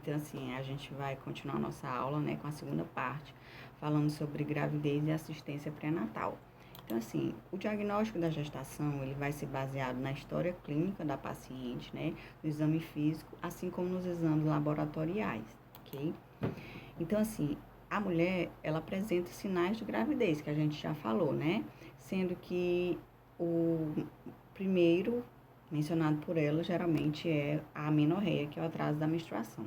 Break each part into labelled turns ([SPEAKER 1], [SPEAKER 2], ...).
[SPEAKER 1] Então, assim, a gente vai continuar a nossa aula, né, com a segunda parte, falando sobre gravidez e assistência pré-natal. Então, assim, o diagnóstico da gestação, ele vai ser baseado na história clínica da paciente, né, no exame físico, assim como nos exames laboratoriais, ok? Então, assim, a mulher, ela apresenta sinais de gravidez, que a gente já falou, né? Sendo que o primeiro mencionado por ela geralmente é a amenorreia, que é o atraso da menstruação.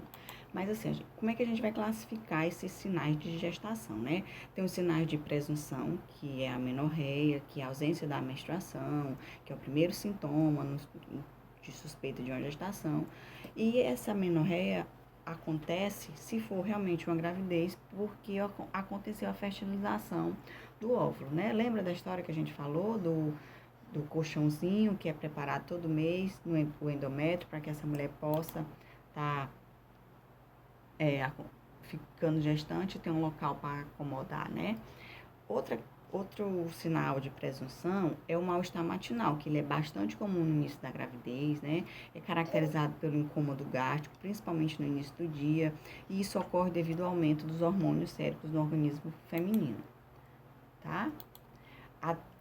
[SPEAKER 1] Mas assim, como é que a gente vai classificar esses sinais de gestação, né? Tem os sinais de presunção, que é a amenorreia, que é a ausência da menstruação, que é o primeiro sintoma de suspeita de uma gestação. E essa amenorreia acontece se for realmente uma gravidez, porque aconteceu a fertilização do óvulo, né? Lembra da história que a gente falou do colchãozinho que é preparado todo mês no endométrio para que essa mulher possa estar ficando gestante e ter um local para acomodar, né? Outro sinal de presunção é o mal-estar matinal, que ele é bastante comum no início da gravidez, né? É caracterizado pelo incômodo gástrico, principalmente no início do dia, e isso ocorre devido ao aumento dos hormônios séricos no organismo feminino, tá?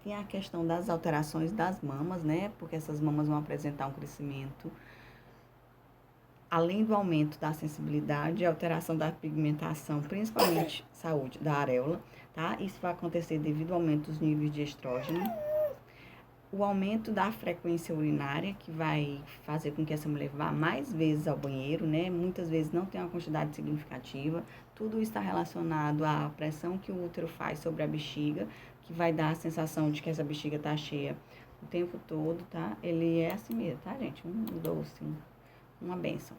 [SPEAKER 1] Tem a questão das alterações das mamas, né? Porque essas mamas vão apresentar um crescimento, além do aumento da sensibilidade e alteração da pigmentação, principalmente saúde da areola, tá? Isso vai acontecer devido ao aumento dos níveis de estrógeno, o aumento da frequência urinária, que vai fazer com que essa mulher vá mais vezes ao banheiro, né? Muitas vezes não tem uma quantidade significativa. Tudo está relacionado à pressão que o útero faz sobre a bexiga, que vai dar a sensação de que essa bexiga tá cheia o tempo todo, tá? Ele é assim mesmo, tá, gente? Um doce, uma bênção.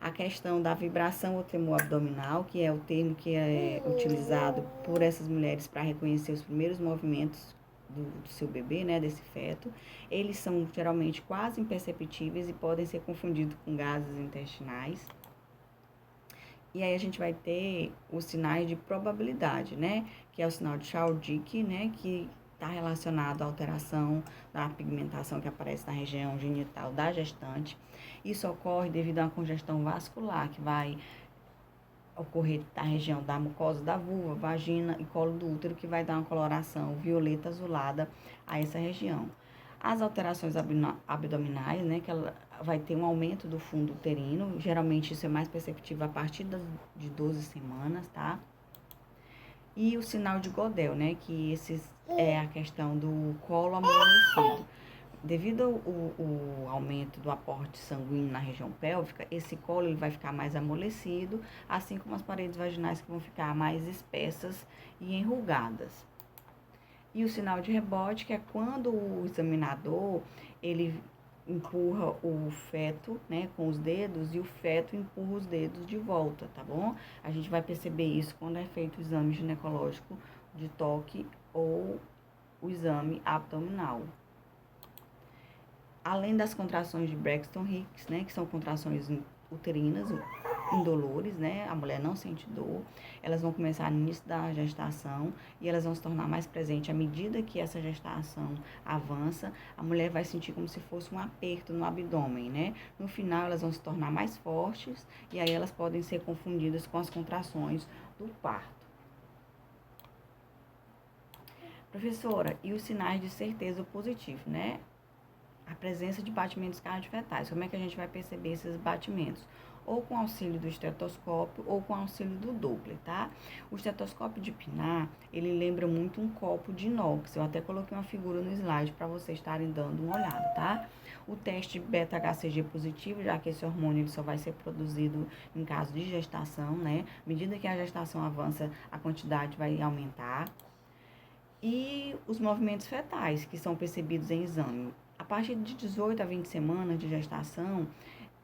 [SPEAKER 1] A questão da vibração ou tremor abdominal, que é o termo que é utilizado por essas mulheres para reconhecer os primeiros movimentos do seu bebê, né, desse feto. Eles são geralmente quase imperceptíveis e podem ser confundidos com gases intestinais. E aí a gente vai ter os sinais de probabilidade, né, que é o sinal de Chaudic, né, que está relacionado à alteração da pigmentação que aparece na região genital da gestante. Isso ocorre devido a uma congestão vascular que vai ocorrer na região da mucosa da vulva, vagina e colo do útero, que vai dar uma coloração violeta azulada a essa região. As alterações abdominais, né, que ela vai ter um aumento do fundo uterino, geralmente isso é mais perceptível a partir de 12 semanas, tá? E o sinal de Godel, né, que é a questão do colo amolecido. Devido ao aumento do aporte sanguíneo na região pélvica, esse colo ele vai ficar mais amolecido, assim como as paredes vaginais que vão ficar mais espessas e enrugadas. E o sinal de rebote, que é quando o examinador, ele empurra o feto, né, com os dedos, e o feto empurra os dedos de volta, tá bom? A gente vai perceber isso quando é feito o exame ginecológico de toque ou o exame abdominal. Além das contrações de Braxton Hicks, né, que são contrações uterinas, indolores, né, a mulher não sente dor, elas vão começar no início da gestação e elas vão se tornar mais presentes à medida que essa gestação avança, a mulher vai sentir como se fosse um aperto no abdômen, né, no final elas vão se tornar mais fortes e aí elas podem ser confundidas com as contrações do parto. Professora, e os sinais de certeza positivo, né? A presença de batimentos cardiofetais. Como é que a gente vai perceber esses batimentos? Ou com auxílio do estetoscópio ou com auxílio do Doppler, tá? O estetoscópio de Pinar, ele lembra muito um copo de inox. Eu até coloquei uma figura no slide para vocês estarem dando uma olhada, tá? O teste beta-HCG positivo, já que esse hormônio ele só vai ser produzido em caso de gestação, né? À medida que a gestação avança, a quantidade vai aumentar. E os movimentos fetais, que são percebidos em exame. A partir de 18 a 20 semanas de gestação,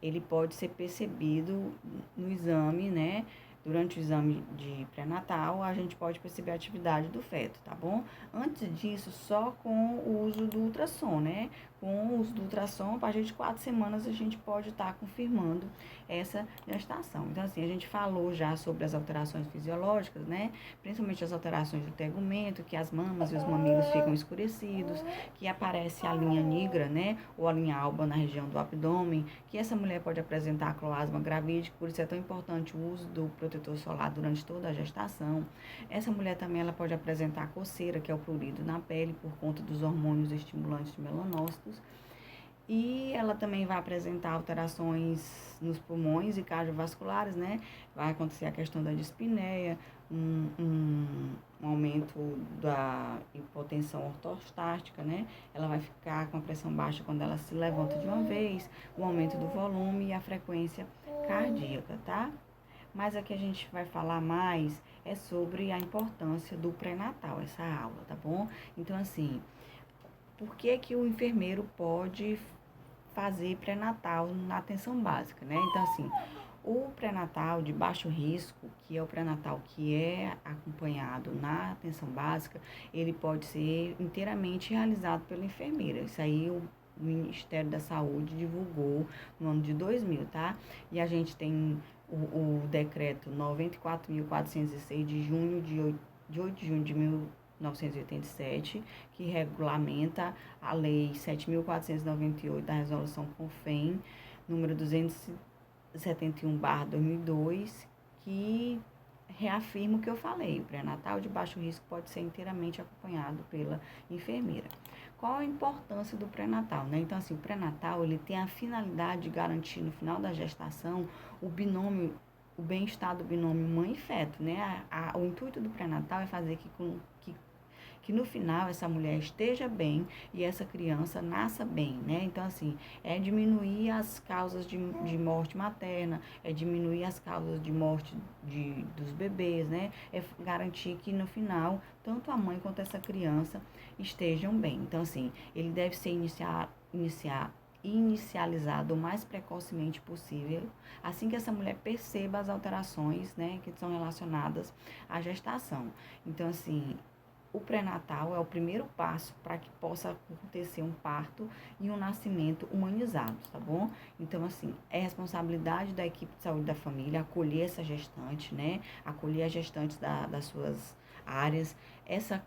[SPEAKER 1] ele pode ser percebido no exame, né? Durante o exame de pré-natal, a gente pode perceber a atividade do feto, tá bom? Antes disso, só com o uso do ultrassom, né? Com o uso do ultrassom, a partir de 4 semanas, a gente pode estar confirmando essa gestação. Então, assim, a gente falou já sobre as alterações fisiológicas, né? Principalmente as alterações do tegumento, que as mamas e os mamilos ficam escurecidos, que aparece a linha nigra, né? Ou a linha alba na região do abdômen, que essa mulher pode apresentar cloasma gravídico, por isso é tão importante o uso do protetor solar durante toda a gestação. Essa mulher também ela pode apresentar coceira, que é o prurido na pele, por conta dos hormônios estimulantes de melanócitos. E ela também vai apresentar alterações nos pulmões e cardiovasculares, né? Vai acontecer a questão da dispneia, um aumento da hipotensão ortostática, né? Ela vai ficar com a pressão baixa quando ela se levanta de uma vez, o aumento do volume e a frequência cardíaca, tá? Mas aqui a gente vai falar mais é sobre a importância do pré-natal, essa aula, tá bom? Então, assim, por que que o enfermeiro pode fazer pré-natal na atenção básica, né? Então, assim, o pré-natal de baixo risco, que é o pré-natal que é acompanhado na atenção básica, ele pode ser inteiramente realizado pela enfermeira. Isso aí o Ministério da Saúde divulgou no ano de 2000, tá? E a gente tem o decreto 94.406 de 8 de junho de 1987, que regulamenta a Lei 7.498 da Resolução CONFEM, número 271/2002, que reafirma o que eu falei. O pré-natal de baixo risco pode ser inteiramente acompanhado pela enfermeira. Qual a importância do pré-natal, né? Então, assim, o pré-natal, ele tem a finalidade de garantir no final da gestação o bem-estar do binômio mãe e feto, né? O intuito do pré-natal é fazer que no final essa mulher esteja bem e essa criança nasça bem, né? Então, assim, é diminuir as causas de morte materna, é diminuir as causas de morte dos bebês, né? É garantir que no final, tanto a mãe quanto essa criança estejam bem. Então, assim, ele deve ser inicializado o mais precocemente possível, assim que essa mulher perceba as alterações, né, que são relacionadas à gestação. Então, assim, o pré-natal é o primeiro passo para que possa acontecer um parto e um nascimento humanizado, tá bom? Então, assim, é responsabilidade da equipe de saúde da família acolher essa gestante, né? Acolher as gestantes das suas áreas. Essa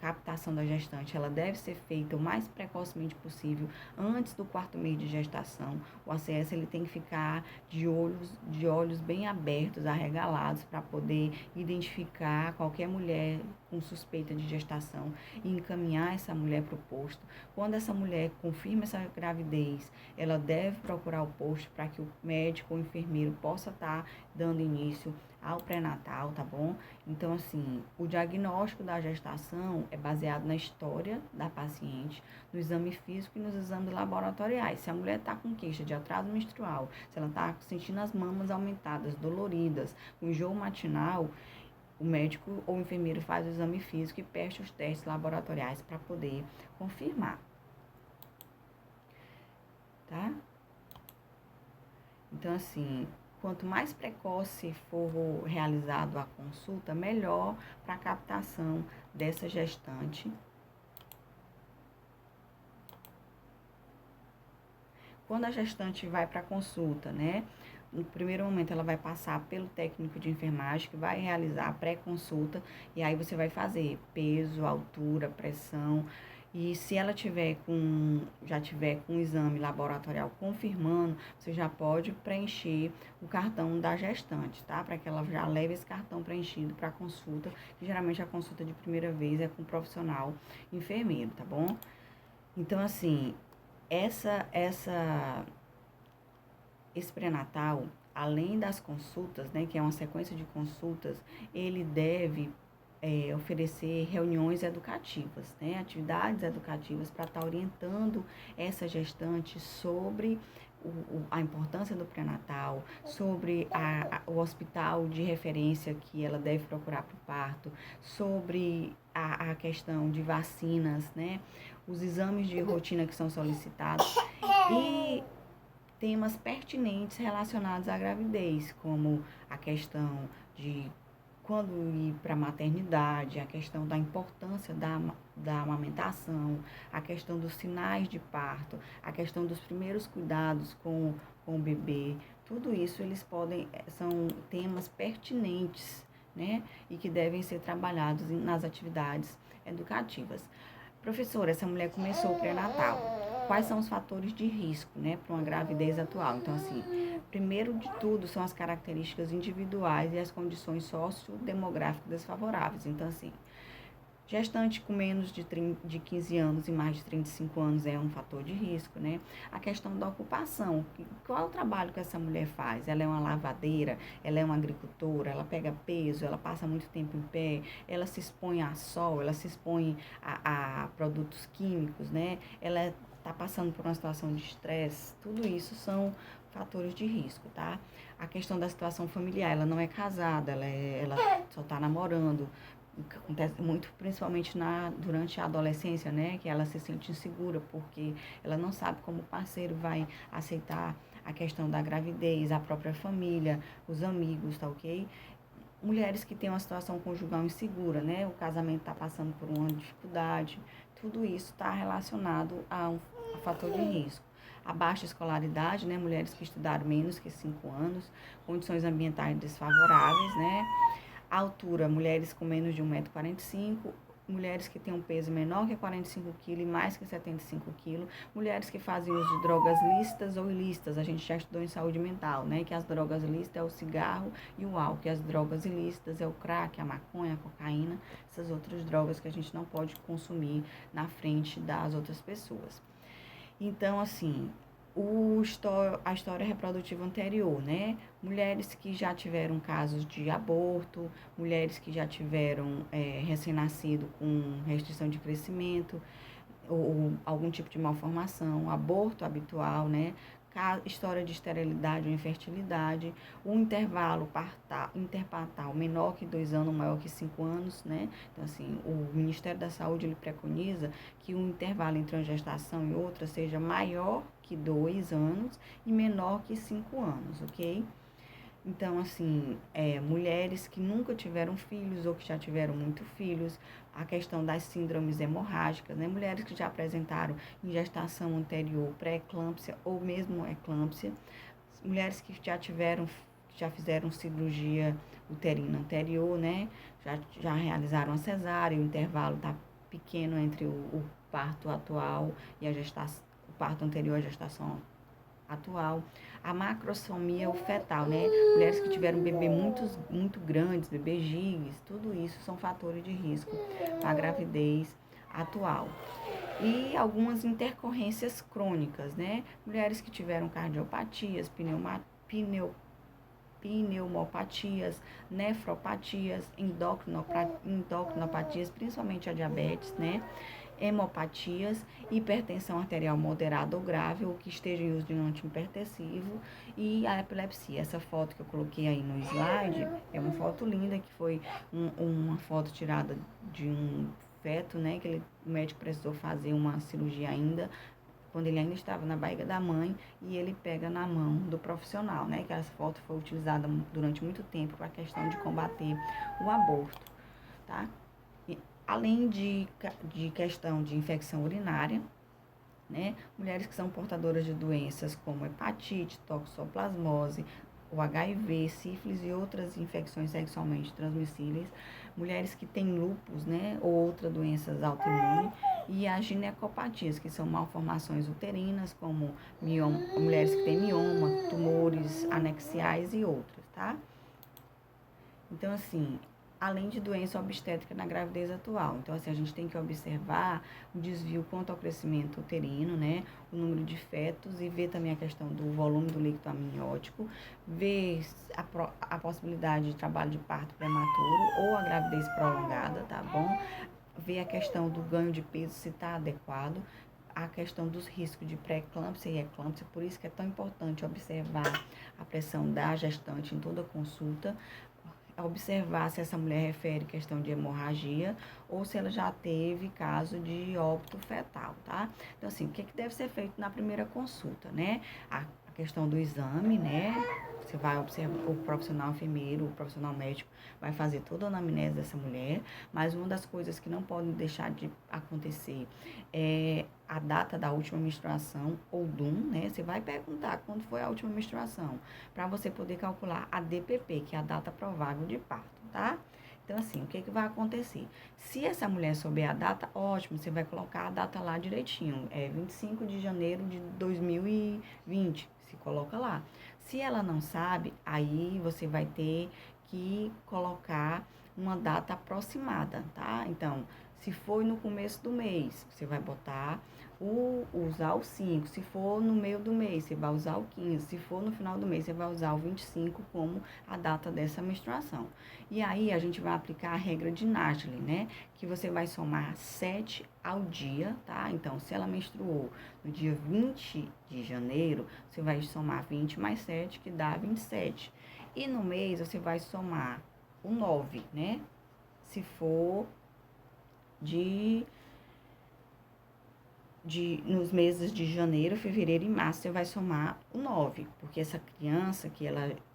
[SPEAKER 1] captação da gestante, ela deve ser feita o mais precocemente possível, antes do 4º mês de gestação. O ACS, ele tem que ficar de olhos bem abertos, arregalados, para poder identificar qualquer mulher com suspeita de gestação e encaminhar essa mulher para o posto. Quando essa mulher confirma essa gravidez, ela deve procurar o posto para que o médico ou enfermeiro possa estar dando início ao pré-natal, tá bom? Então, assim, o diagnóstico da gestação é baseado na história da paciente, no exame físico e nos exames laboratoriais. Se a mulher está com queixa de atraso menstrual, se ela está sentindo as mamas aumentadas, doloridas, com enjoo matinal, o médico ou o enfermeiro faz o exame físico e pede os testes laboratoriais para poder confirmar, tá? Então, assim, quanto mais precoce for realizado a consulta, melhor para a captação dessa gestante. Quando a gestante vai para a consulta, né? No primeiro momento, ela vai passar pelo técnico de enfermagem, que vai realizar a pré-consulta, e aí você vai fazer peso, altura, pressão. E se ela já tiver com o exame laboratorial confirmando, você já pode preencher o cartão da gestante, tá? Para que ela já leve esse cartão preenchido para a consulta, que geralmente a consulta de primeira vez é com o profissional enfermeiro, tá bom? Então, assim, esse pré-natal, além das consultas, né, que é uma sequência de consultas, ele deve oferecer reuniões educativas, né, atividades educativas para estar orientando essa gestante sobre a importância do pré-natal, sobre o hospital de referência que ela deve procurar para o parto, sobre a questão de vacinas, né, os exames de rotina que são solicitados e temas pertinentes relacionados à gravidez, como a questão de quando ir para a maternidade, a questão da importância da amamentação, a questão dos sinais de parto, a questão dos primeiros cuidados com o bebê, Tudo isso são temas pertinentes, né? E que devem ser trabalhados nas atividades educativas. Professora, essa mulher começou o pré-natal. Quais são os fatores de risco, né, para uma gravidez atual? Então, assim, primeiro de tudo são as características individuais e as condições sociodemográficas desfavoráveis. Então, assim, gestante com menos de 15 anos e mais de 35 anos é um fator de risco, né? A questão da ocupação. Qual é o trabalho que essa mulher faz? Ela é uma lavadeira, ela é uma agricultora, ela pega peso, ela passa muito tempo em pé, ela se expõe a sol, ela se expõe a produtos químicos, né? Ela está passando por uma situação de estresse. Tudo isso são fatores de risco, tá? A questão da situação familiar, ela não é casada, ela só está namorando, que acontece muito, principalmente durante a adolescência, né? Que ela se sente insegura porque ela não sabe como o parceiro vai aceitar a questão da gravidez, a própria família, os amigos, tá ok? Mulheres que têm uma situação conjugal insegura, né? O casamento está passando por uma dificuldade, tudo isso está relacionado a fator de risco. A baixa escolaridade, né? Mulheres que estudaram menos que 5 anos, condições ambientais desfavoráveis, né? A altura, mulheres com menos de 1,45 m, mulheres que têm um peso menor que 45 kg e mais que 75 kg, mulheres que fazem uso de drogas lícitas ou ilícitas, a gente já estudou em saúde mental, né, que as drogas lícitas é o cigarro e o álcool, e as drogas ilícitas é o crack, a maconha, a cocaína, essas outras drogas que a gente não pode consumir na frente das outras pessoas. Então, assim, a história reprodutiva anterior, né? Mulheres que já tiveram casos de aborto, mulheres que já tiveram recém-nascido com restrição de crescimento, ou algum tipo de malformação, aborto habitual, né? História de esterilidade ou infertilidade, o intervalo interpartal menor que 2 anos, maior que 5 anos, né? Então, assim, o Ministério da Saúde, ele preconiza que o intervalo entre uma gestação e outra seja maior que 2 anos e menor que 5 anos, ok? Então, assim, mulheres que nunca tiveram filhos ou que já tiveram muitos filhos, a questão das síndromes hemorrágicas, né? Mulheres que já apresentaram em gestação anterior pré-eclâmpsia ou mesmo eclâmpsia, mulheres que já fizeram cirurgia uterina anterior, né? Já realizaram a cesárea, o intervalo está pequeno entre o parto atual e o parto anterior à gestação atual. A macrosomia fetal, né? Mulheres que tiveram bebê muito grandes, bebês gigas, tudo isso são fatores de risco para a gravidez atual. E algumas intercorrências crônicas, né? Mulheres que tiveram cardiopatias, pneumopatias, nefropatias, endocrinopatias, principalmente a diabetes, né? Hemopatias, hipertensão arterial moderada ou grave, ou que esteja em uso de um antihipertensivo, e a epilepsia. Essa foto que eu coloquei aí no slide é uma foto linda, que foi uma foto tirada de um feto, né, que o médico precisou fazer uma cirurgia ainda, quando ele ainda estava na barriga da mãe, e ele pega na mão do profissional, né, que essa foto foi utilizada durante muito tempo para a questão de combater o aborto, tá? Além de questão de infecção urinária, né? Mulheres que são portadoras de doenças como hepatite, toxoplasmose, o HIV, sífilis e outras infecções sexualmente transmissíveis, mulheres que têm lúpus, né, ou outras doenças autoimunes, e as ginecopatias, que são malformações uterinas, como mulheres que têm mioma, tumores anexiais e outras, tá? Então, assim, além de doença obstétrica na gravidez atual. Então, assim, a gente tem que observar o desvio quanto ao crescimento uterino, né? O número de fetos e ver também a questão do volume do líquido amniótico, ver a possibilidade de trabalho de parto prematuro ou a gravidez prolongada, tá bom? Ver a questão do ganho de peso, se está adequado, a questão dos riscos de pré-eclâmpsia e eclâmpsia, por isso que é tão importante observar a pressão da gestante em toda consulta, observar se essa mulher refere questão de hemorragia ou se ela já teve caso de óbito fetal, tá? Então, assim, o que deve ser feito na primeira consulta, né? A a questão do exame, né? Você vai observar, o profissional enfermeiro, o profissional médico vai fazer toda a anamnese dessa mulher, mas uma das coisas que não pode deixar de acontecer é a data da última menstruação ou DUM, né? Você vai perguntar quando foi a última menstruação, para você poder calcular a DPP, que é a data provável de parto, tá? Então, assim, o que vai acontecer? Se essa mulher souber a data, ótimo, você vai colocar a data lá direitinho. É 25 de janeiro de 2020, se coloca lá. Se ela não sabe, aí você vai ter que colocar uma data aproximada, tá? Então, se for no começo do mês, você vai botar usar o 5. Se for no meio do mês, você vai usar o 15. Se for no final do mês, você vai usar o 25 como a data dessa menstruação. E aí, a gente vai aplicar a regra de Naegeli, né? Que você vai somar 7 ao dia, tá? Então, se ela menstruou no dia 20 de janeiro, você vai somar 20 mais 7, que dá 27. E no mês, você vai somar o 9, né? Se for nos meses de janeiro, fevereiro e março, você vai somar o 9, porque essa criança,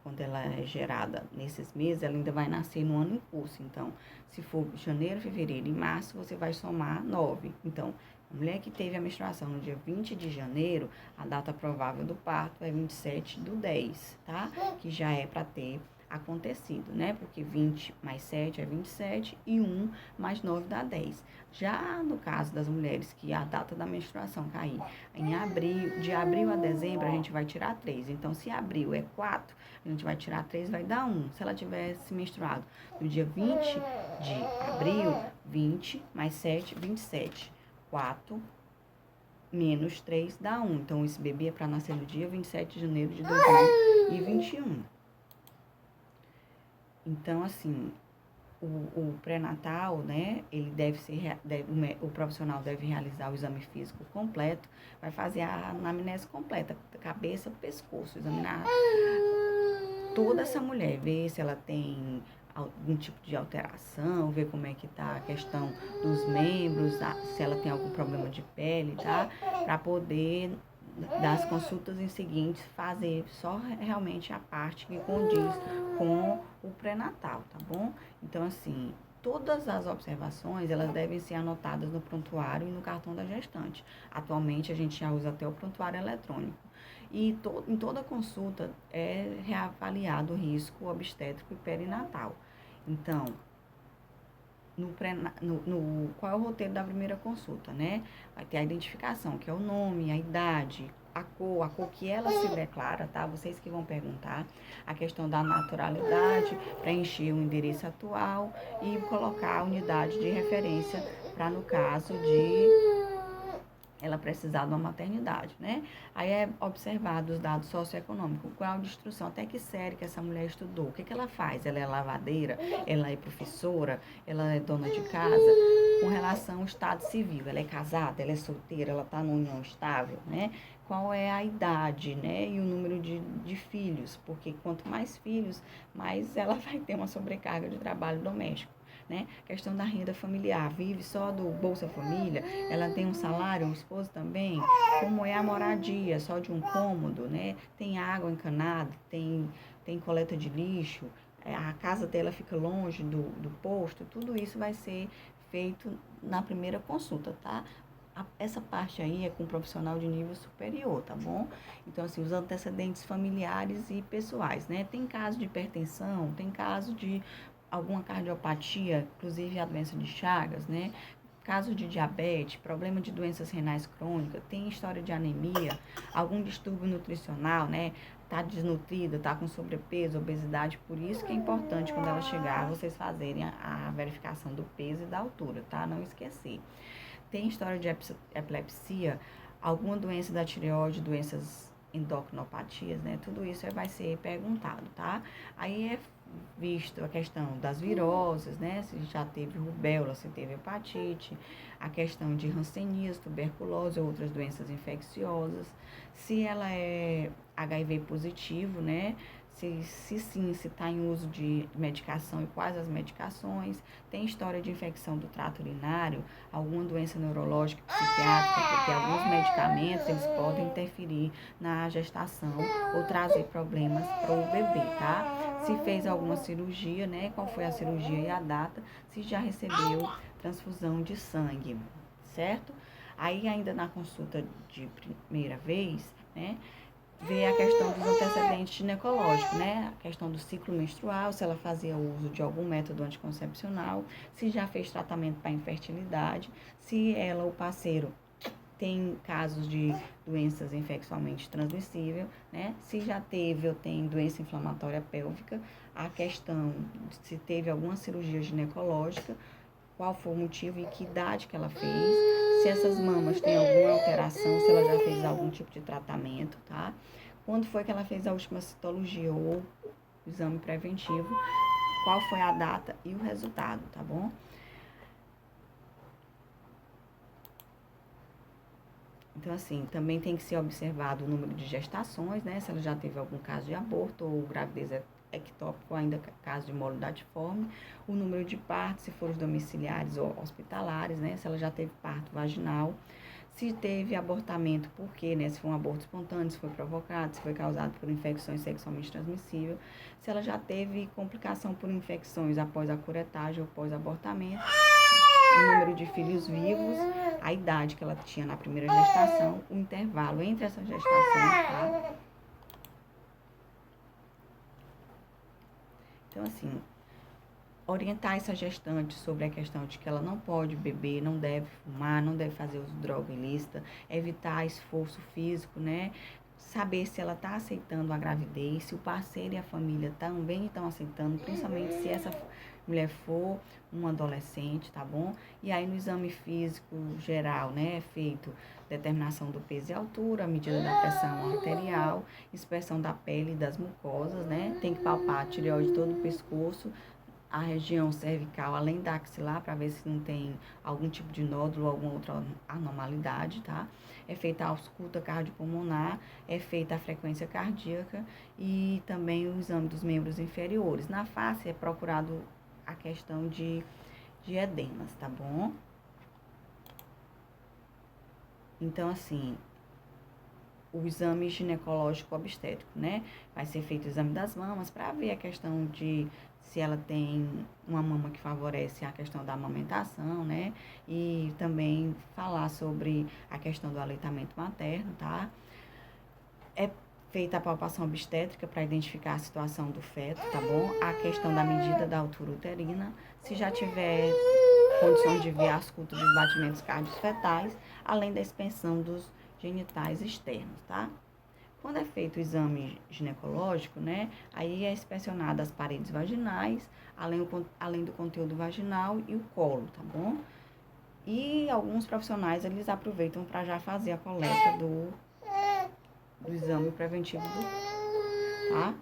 [SPEAKER 1] quando ela é gerada nesses meses, ela ainda vai nascer no ano em curso. Então, se for janeiro, fevereiro e março, você vai somar 9. Então, a mulher que teve a menstruação no dia 20 de janeiro, a data provável do parto é 27/10, tá? Que já é para ter acontecido, né? Porque 20 mais 7 é 27 e 1 mais 9 dá 10. Já no caso das mulheres que a data da menstruação cair em abril, de abril a dezembro, a gente vai tirar 3. Então, se abril é 4, a gente vai tirar 3, vai dar 1. Se ela tivesse menstruado no dia 20 de abril, 20 mais 7, 27. 4 menos 3 dá 1. Então, esse bebê é para nascer no dia 27 de janeiro de 2021. Então, assim, o pré-natal, né, ele o profissional deve realizar o exame físico completo, vai fazer a anamnese completa, cabeça, pescoço, examinar toda essa mulher, ver se ela tem algum tipo de alteração, ver como é que tá a questão dos membros, se ela tem algum problema de pele, tá? Para poder, das consultas em seguintes, fazer só realmente a parte que condiz com o pré-natal, tá bom? Então, assim, todas as observações, elas devem ser anotadas no prontuário e no cartão da gestante. Atualmente, a gente já usa até o prontuário eletrônico. E em toda consulta é reavaliado o risco obstétrico e perinatal. Então, qual é o roteiro da primeira consulta, né? Vai ter a identificação, que é o nome, a idade, a cor que ela se declara, tá? Vocês que vão perguntar. A questão da naturalidade, preencher o endereço atual e colocar a unidade de referência para, no caso de ela precisar de uma maternidade, né? Aí é observado os dados socioeconômicos, grau de instrução, até que série que essa mulher estudou, o que ela faz? Ela é lavadeira, ela é professora, ela é dona de casa, com relação ao estado civil, ela é casada, ela é solteira, ela está numa união estável, né? Qual é a idade, né? E o número de filhos, porque quanto mais filhos, mais ela vai ter uma sobrecarga de trabalho doméstico. Né? Questão da renda familiar, vive só do Bolsa Família, ela tem um salário, um esposo também, como é a moradia, só de um cômodo, né? Tem água encanada, tem coleta de lixo, a casa dela fica longe do posto, tudo isso vai ser feito na primeira consulta, tá? Essa parte aí é com um profissional de nível superior, tá bom? Então, assim, os antecedentes familiares e pessoais, né? Tem caso de hipertensão, tem caso de alguma cardiopatia, inclusive a doença de Chagas, né? Caso de diabetes, problema de doenças renais crônicas, tem história de anemia, algum distúrbio nutricional, né? Tá desnutrida, tá com sobrepeso, obesidade, por isso que é importante quando ela chegar, vocês fazerem a verificação do peso e da altura, tá? Não esquecer. Tem história de epilepsia, alguma doença da tireoide, doenças endocrinopatias, né? Tudo isso vai ser perguntado, tá? Aí é visto a questão das viroses, né? Se já teve rubéola, se teve hepatite, a questão de hanseníase, tuberculose, outras doenças infecciosas. Se ela é HIV positivo, né? se sim, se está em uso de medicação e quais as medicações, tem história de infecção do trato urinário, alguma doença neurológica, psiquiátrica, porque alguns medicamentos eles podem interferir na gestação ou trazer problemas para o bebê, tá? Se fez alguma cirurgia, né? Qual foi a cirurgia e a data, se já recebeu transfusão de sangue, certo? Aí ainda na consulta de primeira vez, né? Ver a questão dos antecedentes ginecológicos, né? A questão do ciclo menstrual, se ela fazia uso de algum método anticoncepcional, se já fez tratamento para infertilidade, se ela, o parceiro, tem casos de doenças infecciosamente transmissíveis, né? Se já teve ou tem doença inflamatória pélvica, a questão de se teve alguma cirurgia ginecológica, qual foi o motivo e que idade que ela fez, se essas mamas têm alguma alteração, se ela já fez algum tipo de tratamento, tá? Quando foi que ela fez a última citologia ou exame preventivo, qual foi a data e o resultado, tá bom? Então, assim, também tem que ser observado o número de gestações, né? Se ela já teve algum caso de aborto ou gravidez ectópica ou ainda caso de molo datiforme, o número de partos, se foram domiciliares ou hospitalares, né? Se ela já teve parto vaginal, se teve abortamento, por quê, né? Se foi um aborto espontâneo, se foi provocado, se foi causado por infecções sexualmente transmissíveis, se ela já teve complicação por infecções após a curetagem ou pós-abortamento, o número de filhos vivos, a idade que ela tinha na primeira gestação, o intervalo entre essas gestações, tá? Então, assim, orientar essa gestante sobre a questão de que ela não pode beber, não deve fumar, não deve fazer uso de droga ilícita, evitar esforço físico, né? Saber se ela está aceitando a gravidez, se o parceiro e a família também estão aceitando, principalmente se essa mulher for uma adolescente, tá bom? E aí no exame físico geral, né, é feito determinação do peso e altura, medida da pressão arterial, inspeção da pele e das mucosas, né? Tem que palpar a tireoide todo o pescoço, a região cervical, além da axilar, para ver se não tem algum tipo de nódulo ou alguma outra anormalidade, tá? É feita a ausculta cardiopulmonar, é feita a frequência cardíaca e também o exame dos membros inferiores. Na face é procurado a questão de edemas, tá bom? Então, assim, o exame ginecológico obstétrico, né? Vai ser feito o exame das mamas para ver a questão de se ela tem uma mama que favorece a questão da amamentação, né? E também falar sobre a questão do aleitamento materno, tá? É feita a palpação obstétrica para identificar a situação do feto, tá bom? A questão da medida da altura uterina, se já tiver condição de ver a ausculta dos batimentos cardíacos fetais, além da expensão dos genitais externos, tá? Quando é feito o exame ginecológico, né, aí é inspecionado as paredes vaginais, além do conteúdo vaginal e o colo, tá bom? E alguns profissionais, eles aproveitam para já fazer a coleta do exame preventivo, tá?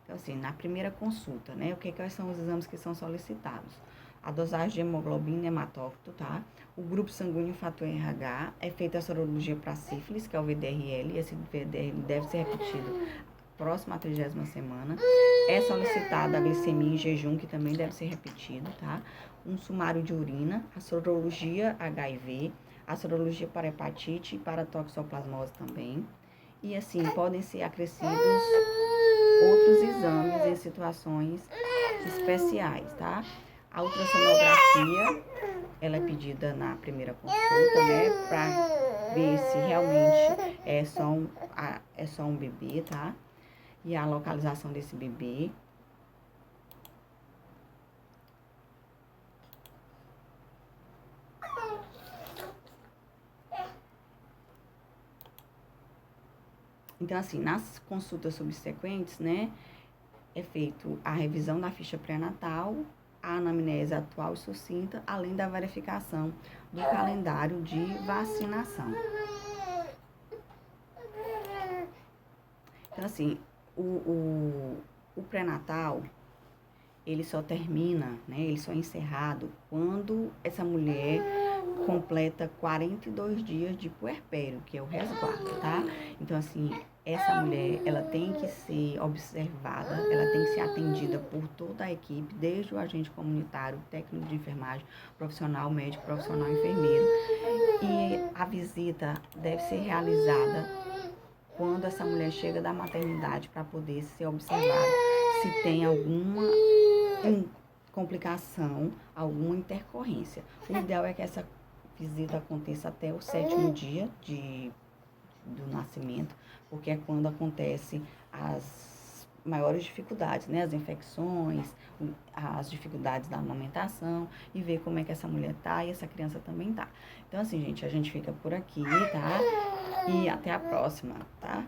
[SPEAKER 1] Então, assim, na primeira consulta, né, o que são os exames que são solicitados? A dosagem de hemoglobina hematócrito, tá? O grupo sanguíneo fator RH, é feita a sorologia para sífilis, que é o VDRL, esse VDRL deve ser repetido próximo à 30ª semana. É solicitada a glicemia em jejum, que também deve ser repetido, tá? Um sumário de urina, a sorologia HIV, a sorologia para hepatite e para toxoplasmose também. E assim, podem ser acrescidos outros exames em situações especiais, tá? A ultrassonografia, ela é pedida na primeira consulta, né? Para ver se realmente é só um bebê, tá? E a localização desse bebê. Então, assim, nas consultas subsequentes, né? É feito a revisão da ficha pré-natal, a anamnese atual e sucinta, além da verificação do calendário de vacinação. Então, assim, o pré-natal, ele só termina, né? Ele só é encerrado quando essa mulher completa 42 dias de puerpério, que é o resguardo, tá? Então, assim, essa mulher, ela tem que ser observada, ela tem que ser atendida por toda a equipe, desde o agente comunitário, técnico de enfermagem, profissional médico, profissional enfermeiro. E a visita deve ser realizada quando essa mulher chega da maternidade para poder ser observada se tem alguma complicação, alguma intercorrência. O ideal é que essa visita aconteça até o 7º dia do nascimento, porque é quando acontecem as maiores dificuldades, né? As infecções, as dificuldades da amamentação, e ver como é que essa mulher tá e essa criança também tá. Então, assim, gente, a gente fica por aqui, tá? E até a próxima, tá?